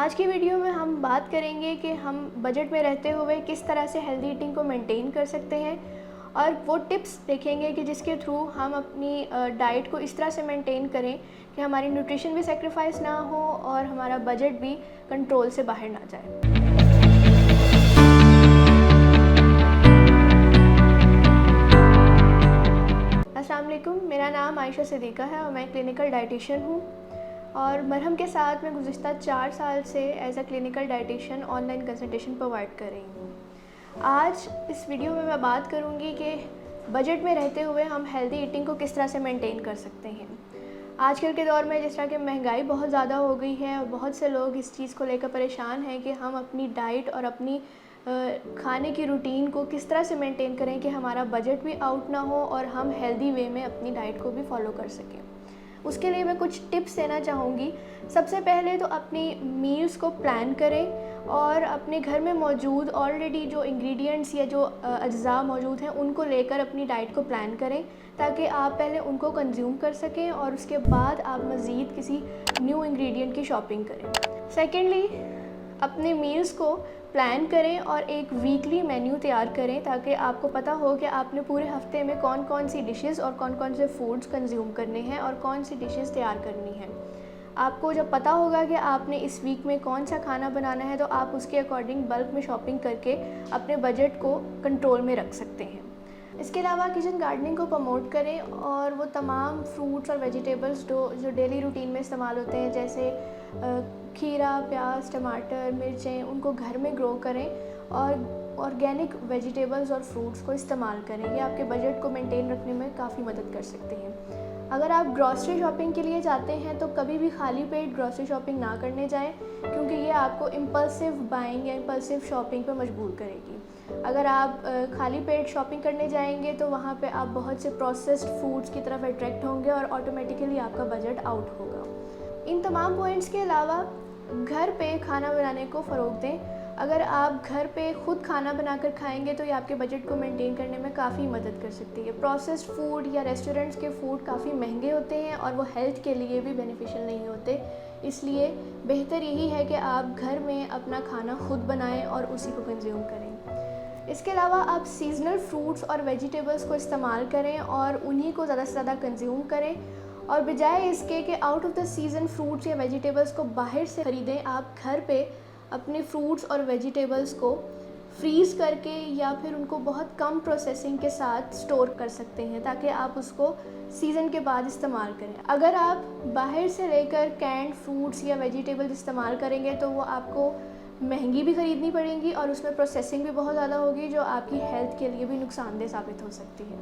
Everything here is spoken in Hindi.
आज की वीडियो में हम बात करेंगे कि हम बजट में रहते हुए किस तरह से हेल्दी ईटिंग को मेंटेन कर सकते हैं और वो टिप्स देखेंगे कि जिसके थ्रू हम अपनी डाइट को इस तरह से मेंटेन करें कि हमारी न्यूट्रिशन भी सेक्रीफाइस ना हो और हमारा बजट भी कंट्रोल से बाहर ना जाए। अस्सलाम वालेकुम, मेरा नाम आयशा सिद्दीक़ा है और मैं क्लिनिकल डाइटिशियन हूँ और मरहम के साथ मैं गुज़िश्ता 4 साल से as a clinical dietitian online consultation provide कर रही हूँ। आज इस वीडियो में मैं बात करूँगी कि बजट में रहते हुए हम हेल्दी ईटिंग को किस तरह से मेंटेन कर सकते हैं। आजकल के दौर में जिस तरह की महंगाई बहुत ज़्यादा हो गई है और बहुत से लोग इस चीज़ को लेकर परेशान हैं कि हम अपनी डाइट और अपनी खाने की रूटीन को किस तरह से मेंटेन करें कि हमारा बजट भी आउट ना हो और हम हेल्दी वे में अपनी डाइट को भी फॉलो कर सकें। उसके लिए मैं कुछ टिप्स देना चाहूँगी। सबसे पहले तो अपनी मील्स को प्लान करें और अपने घर में मौजूद ऑलरेडी जो इंग्रेडिएंट्स या जो अज्जा मौजूद हैं उनको लेकर अपनी डाइट को प्लान करें ताकि आप पहले उनको कंज्यूम कर सकें और उसके बाद आप मज़ीद किसी न्यू इंग्रेडिएंट की शॉपिंग करें। सेकेंडली, अपने मील्स को प्लान करें और एक वीकली मेन्यू तैयार करें ताकि आपको पता हो कि आपने पूरे हफ्ते में कौन कौन सी डिशेस और कौन कौन से फूड्स कंज्यूम करने हैं और कौन सी डिशेस तैयार करनी हैं। आपको जब पता होगा कि आपने इस वीक में कौन सा खाना बनाना है तो आप उसके अकॉर्डिंग बल्क में शॉपिंग करके अपने बजट को कंट्रोल में रख सकते हैं। इसके अलावा किचन गार्डनिंग को प्रमोट करें और वो तमाम फ्रूट्स और वेजिटेबल्स जो डेली रूटीन में इस्तेमाल होते हैं जैसे खीरा, प्याज, टमाटर, मिर्चें, उनको घर में ग्रो करें और ऑर्गेनिक वेजिटेबल्स और फ्रूट्स को इस्तेमाल करें। ये आपके बजट को मेंटेन रखने में काफ़ी मदद कर सकते हैं। अगर आप ग्रॉसरी शॉपिंग के लिए जाते हैं तो कभी भी खाली पेट ग्रॉसरी शॉपिंग ना करने जाएं क्योंकि ये आपको इम्पल्सिव बाइंग या इम्पल्सिव शॉपिंग पर मजबूर करेगी। अगर आप खाली पेट शॉपिंग करने जाएंगे तो वहाँ पे आप बहुत से प्रोसेस्ड फूड्स की तरफ अट्रैक्ट होंगे और ऑटोमेटिकली आपका बजट आउट होगा। इन तमाम पॉइंट्स के अलावा घर पे खाना बनाने को फ़रोग़ दें। अगर आप घर पे ख़ुद खाना बनाकर खाएंगे तो ये आपके बजट को मेंटेन करने में काफ़ी मदद कर सकती है। प्रोसेस्ड फूड या रेस्टोरेंट्स के फ़ूड काफ़ी महंगे होते हैं और वो हेल्थ के लिए भी बेनिफिशियल नहीं होते, इसलिए बेहतर यही है कि आप घर में अपना खाना ख़ुद बनाएं और उसी को कंज्यूम करें। इसके अलावा आप सीज़नल फ्रूट्स और वेजिटेबल्स को इस्तेमाल करें और उन्हीं को ज़्यादा से ज़्यादा कंज्यूम करें और बजाय इसके कि out of the season fruits या वेजिटेबल्स को बाहर से ख़रीदें, आप घर पे अपने फ्रूट्स और वेजिटेबल्स को फ्रीज़ करके या फिर उनको बहुत कम प्रोसेसिंग के साथ स्टोर कर सकते हैं ताकि आप उसको सीज़न के बाद इस्तेमाल करें। अगर आप बाहर से लेकर कैंड फ्रूट्स या वेजिटेबल्स इस्तेमाल करेंगे तो वो आपको महंगी भी ख़रीदनी पड़ेंगी और उसमें प्रोसेसिंग भी बहुत ज़्यादा होगी जो आपकी हेल्थ के लिए भी नुकसानदेह साबित हो सकती है।